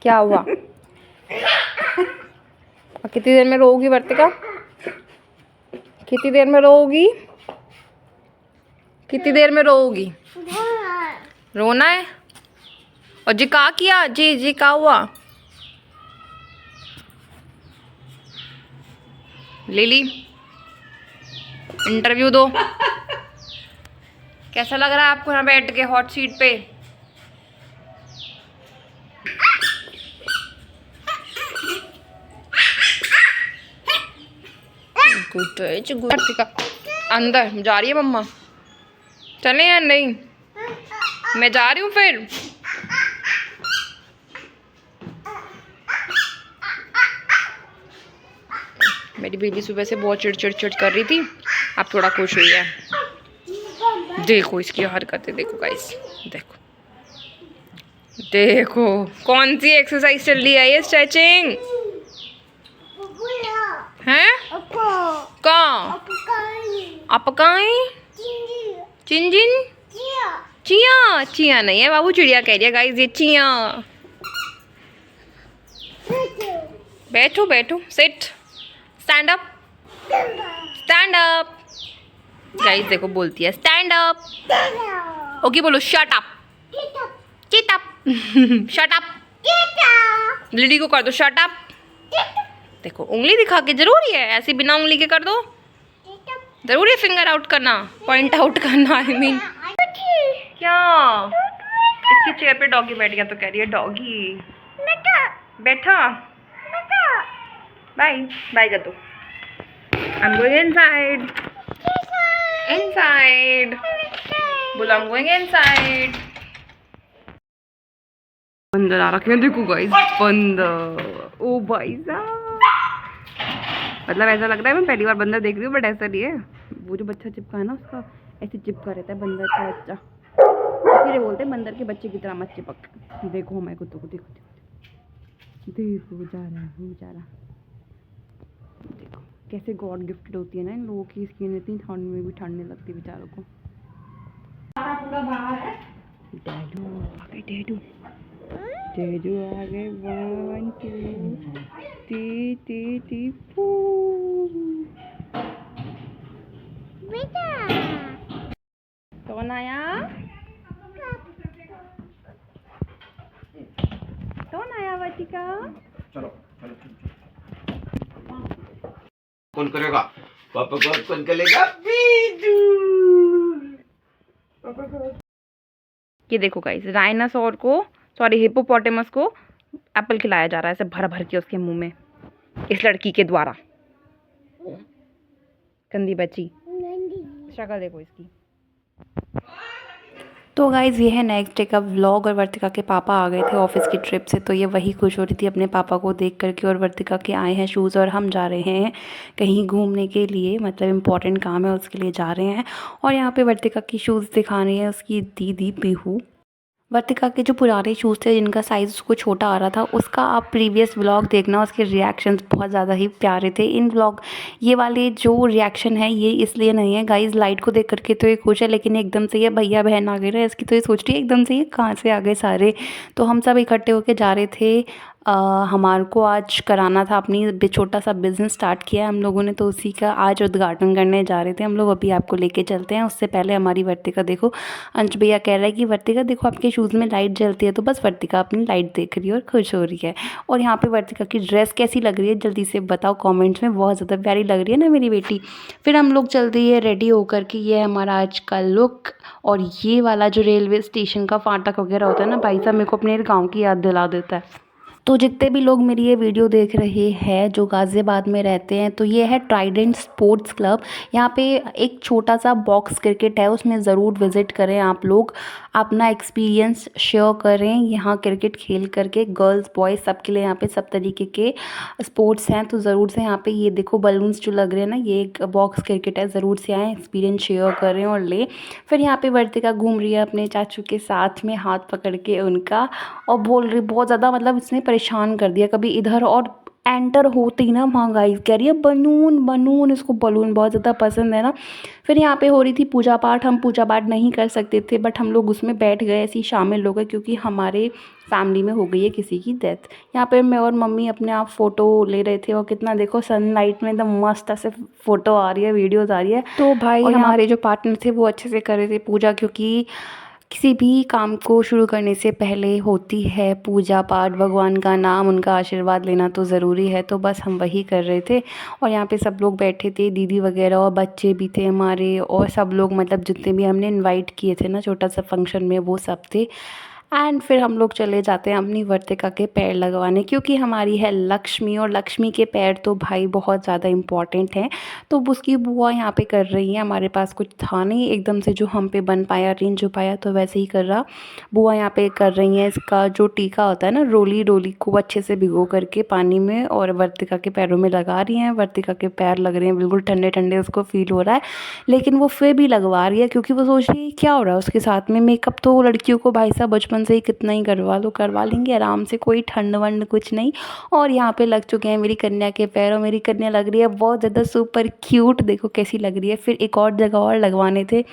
क्या हुआ? कितनी देर में रोगी वर्तिका? कितनी देर में रोगी? कितनी देर में रोगी? रोना है? और जी का किया? जी का हुआ? लिली इंटरव्यू दो। कैसा लग रहा है आपको यहाँ बैठ के हॉट सीट पे? अंदर जा रही है मम्मा? चले या नहीं? मैं जा रही हूँ फिर। मेरी बेबी सुबह से बहुत चिड़ कर रही थी, अब थोड़ा खुश हुई है। देखो इसकी हरकतें, देखो गाइस, देखो देखो कौन सी एक्सरसाइज चल रही है ये? स्ट्रेचिंग है? कहाँ? अपकाई? चिंजिन? चिया? चिया नहीं है बाबू, चिड़िया कह रही है गाइस, ये चिया। बैठो बैठो, sit, stand up, stand up. Guys देखो बोलती है स्टैंड अप। ओके बोलो shut up, get up, shut up. Lily को कर दो शट अप। देखो उंगली दिखा के जरूरी है? ऐसे बिना उंगली के कर दो? जरूरी है फिंगर आउट करना, पॉइंट आउट करना? आई मीन क्या? इसकी चेयर पे डॉगी बैठ गया तो कह रही है डॉगी बैठा। बाय बाय कर दो। I am going inside, inside बोलो, आई एम गोइंग इनसाइड। बंदर आ रखे हैं, देखो गाइस बंदर। ओ भाई साहब, मतलब ऐसा लग रहा है मैं पहली बार बंदर देख रही हूँ, बट ऐसा नहीं है। वो जो बच्चा चिपका है ना, उसका ऐसे चिपका रहता है बंदर का बच्चा, इसलिए बोलते हैं बंदर के बच्चे की तरह मत चिपक। देखो हमारे कुत्तों को, देखो देखो देखो, जा रहा है वो बेचारा। देखो कैसे गॉड गिफ्टेड होती है ना इन लोगों की स्किन, इतनी ठंड में भी ठंडने लगती है बेचारों को। डैडू आ गए, डैडू डैडू आ गए। 1 2 3 कौन आया? कौन आया वर्तिका? चलो कौन करेगा? पापा को कौन करेगा? ये देखो गाइस, डायनासोर को, सॉरी हिप्पोपोटेमस को एप्पल खिलाया जा रहा है ऐसे भर भर के उसके मुंह में, इस लड़की के द्वारा। गंदी बच्ची, शक्ल देखो इसकी। तो गाइज़ ये है नेक्स्ट डे का व्लॉग। और वर्तिका के पापा आ गए थे ऑफिस की ट्रिप से, तो ये वही खुश हो रही थी अपने पापा को देख करके। और वर्तिका के आए हैं शूज़ और हम जा रहे हैं कहीं घूमने के लिए, मतलब इम्पॉर्टेंट काम है उसके लिए जा रहे हैं। और यहाँ पे वर्तिका की शूज़ दिखा रही है उसकी दीदी पीहू। वर्तिका के जो पुराने शूज़ थे जिनका साइज़ उसको छोटा आ रहा था, उसका आप प्रीवियस व्लॉग देखना, उसके रिएक्शंस बहुत ज़्यादा ही प्यारे थे। इन व्लॉग ये वाले जो रिएक्शन है ये इसलिए नहीं है गाइज़, लाइट को देख करके तो ये खुश है, लेकिन एकदम से ये भैया बहन आ गए ना इसकी, तो ये सोच रही है एकदम से ये कहाँ से आ गए सारे। तो हम सब इकट्ठे होके जा रहे थे। हमारे को आज कराना था, अपनी छोटा सा बिज़नेस स्टार्ट किया है हम लोगों ने, तो उसी का आज उद्घाटन करने जा रहे थे हम लोग। अभी आपको लेके चलते हैं। उससे पहले हमारी वर्तिका देखो, अंश भैया कह रहा है कि वर्तिका देखो आपके शूज़ में लाइट जलती है, तो बस वर्तिका अपनी लाइट देख रही है और खुश हो रही है। और यहाँ पे वर्तिका की ड्रेस कैसी लग रही है जल्दी से बताओ कॉमेंट्स में, बहुत ज़्यादा प्यारी लग रही है ना मेरी बेटी। फिर हम लोग चलते हैं रेडी होकर के, ये है हमारा आज का लुक। और ये वाला जो रेलवे स्टेशन का फाटक वगैरह होता है ना भाई साहब, मेरे को अपने गाँव की याद दिला देता है। तो जितने भी लोग मेरी ये वीडियो देख रहे हैं जो गाज़ियाबाद में रहते हैं, तो ये है ट्राइडेंट स्पोर्ट्स क्लब। यहाँ पे एक छोटा सा बॉक्स क्रिकेट है, उसमें ज़रूर विज़िट करें आप लोग, अपना एक्सपीरियंस शेयर करें यहाँ क्रिकेट खेल करके। गर्ल्स बॉयज़ सबके लिए यहाँ पे सब तरीके के स्पोर्ट्स हैं, तो ज़रूर से यहाँ पे ये देखो बलून्स जो लग रहे हैं ना, ये एक बॉक्स क्रिकेट है, ज़रूर से आएँ, एक्सपीरियंस शेयर करें और ले। फिर यहाँ पे वर्तिका घूम रही है अपने चाचू के साथ में हाथ पकड़ के उनका, और बोल रही बहुत ज़्यादा, मतलब इसने परेशान कर दिया, कभी इधर और एंटर होते ही ना वहाँ गाइस कह रही है बलून बलून, इसको बलून बहुत ज़्यादा पसंद है ना। फिर यहाँ पे हो रही थी पूजा पाठ, हम पूजा पाठ नहीं कर सकते थे बट हम लोग उसमें बैठ गए, ऐसे ही शामिल हो गए क्योंकि हमारे फैमिली में हो गई है किसी की डेथ। यहाँ पे मैं और मम्मी अपने आप फ़ोटो ले रहे थे और कितना देखो सनलाइट में एकदम मस्त ऐसे फ़ोटो आ रही है, वीडियोज़ आ रही है। तो भाई और हमारे जो पार्टनर थे वो अच्छे से कर रहे थे पूजा, क्योंकि किसी भी काम को शुरू करने से पहले होती है पूजा पाठ, भगवान का नाम, उनका आशीर्वाद लेना तो ज़रूरी है। तो बस हम वही कर रहे थे और यहाँ पे सब लोग बैठे थे, दीदी वगैरह और बच्चे भी थे हमारे, और सब लोग मतलब जितने भी हमने इनवाइट किए थे ना छोटा सा फंक्शन में वो सब थे। एंड फिर हम लोग चले जाते हैं अपनी वर्तिका के पैर लगवाने, क्योंकि हमारी है लक्ष्मी और लक्ष्मी के पैर तो भाई बहुत ज़्यादा इम्पॉर्टेंट हैं। तो उसकी बुआ यहाँ पे कर रही है, हमारे पास कुछ था नहीं एकदम से जो हम पे बन पाया, अरेंज हो पाया, तो वैसे ही कर रहा बुआ यहाँ पे कर रही हैं। इसका जो टीका होता है ना, रोली रोली को अच्छे से भिगो करके पानी में और वर्तिका के पैरों में लगा रही हैं। वर्तिका के पैर लग रहे हैं बिल्कुल ठंडे ठंडे, उसको फील हो रहा है, लेकिन वो फिर भी लगवा रही है क्योंकि वो सोच रही है क्या हो रहा है उसके साथ में। मेकअप तो लड़कियों को भाई साहब बचपन से ही कितना ही करवा लो, करवा लेंगे आराम से, कोई ठंड वंड कुछ नहीं। और यहाँ पे लग चुके हैं मेरी कन्या के पैर और मेरी कन्या लग रही है बहुत ज़्यादा सुपर क्यूट, देखो कैसी लग रही है। फिर एक और जगह और लगवाने थे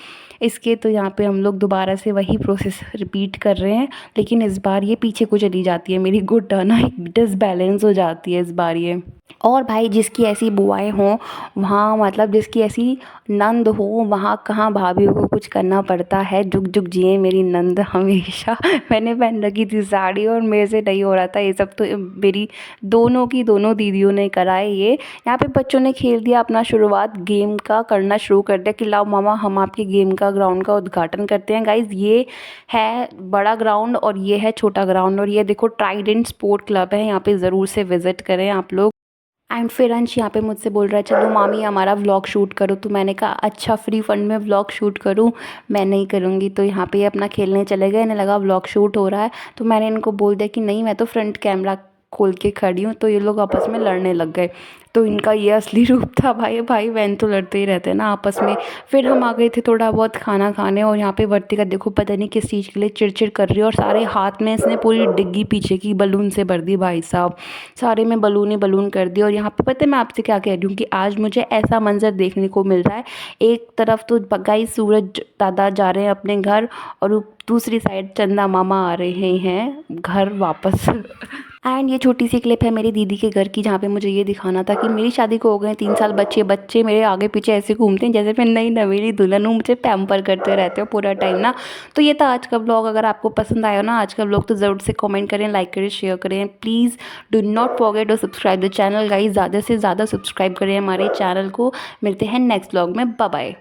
इसके, तो यहाँ पे हम लोग दोबारा से वही प्रोसेस रिपीट कर रहे हैं, लेकिन इस बार ये पीछे को चली जाती है, मेरी गुड्डा ना एक डिसबैलेंस हो जाती है इस बार ये। और भाई जिसकी ऐसी बुआएं हों वहाँ, मतलब जिसकी ऐसी नंद हो वहाँ कहाँ भाभीयों को कुछ करना पड़ता है। जुग जुग जिए मेरी नंद हमेशा। मैंने पहन रखी थी साड़ी और मेरे से नहीं हो रहा था ये सब, तो मेरी दोनों दीदियों ने कराए ये। यहाँ पे बच्चों ने खेल दिया अपना शुरुआत, गेम का करना शुरू कर दिया कि लाओ मामा हम आपके गेम का ग्राउंड का उद्घाटन करते हैं। गाइज ये है बड़ा ग्राउंड और ये है छोटा ग्राउंड, और ये देखो ट्राइडेंट स्पोर्ट क्लब है, यहाँ पे ज़रूर से विज़िट करें आप लोग। एंड फिर अंश यहाँ पे मुझसे बोल रहा है चलो मामी हमारा व्लॉग शूट करो, तो मैंने कहा अच्छा फ्री फंड में व्लॉग शूट करूँ, मैं नहीं करूँगी। तो यहाँ पे ये अपना खेलने चले गए, इन्हें लगा व्लॉग शूट हो रहा है, तो मैंने इनको बोल दिया कि नहीं मैं तो फ्रंट कैमरा खोल के खड़ी हूँ। तो ये लोग आपस में लड़ने लग गए, तो इनका ये असली रूप था। भाई भाई बहन तो लड़ते ही रहते हैं ना आपस में। फिर हम आ गए थे थोड़ा बहुत खाना खाने, और यहाँ पे वर्तिका देखो पता नहीं किस चीज़ के लिए चिड़चिड़ कर रही है, और सारे हाथ में इसने पूरी डिग्गी पीछे की बलून से भर दी भाई साहब, सारे में बलून ही बलून कर दिया। और यहाँ पे पता है मैं आपसे क्या कह रही हूँ कि आज मुझे ऐसा मंजर देखने को मिल रहा है, एक तरफ तो गाइस सूरज दादा जा रहे हैं अपने घर, और दूसरी साइड चंदा मामा आ रहे हैं घर वापस। एंड ये छोटी सी क्लिप है मेरी दीदी के घर की, जहाँ पे मुझे ये दिखाना था कि मेरी शादी को हो गए 3 साल, बच्चे मेरे आगे पीछे ऐसे घूमते हैं जैसे मैं नई नवेली दुल्हन हूँ, मुझे पैम्पर करते रहते हो पूरा टाइम ना। तो ये था आज का ब्लॉग, अगर आपको पसंद आया ना आज का ब्लॉग तो ज़रूर से कमेंट करें, लाइक करें, शेयर करें। Please do not forget to subscribe the channel guys, ज़्यादा से ज़्यादा सब्सक्राइब करें हमारे चैनल को। मिलते हैं नेक्स्ट ब्लॉग में, बाय बाय।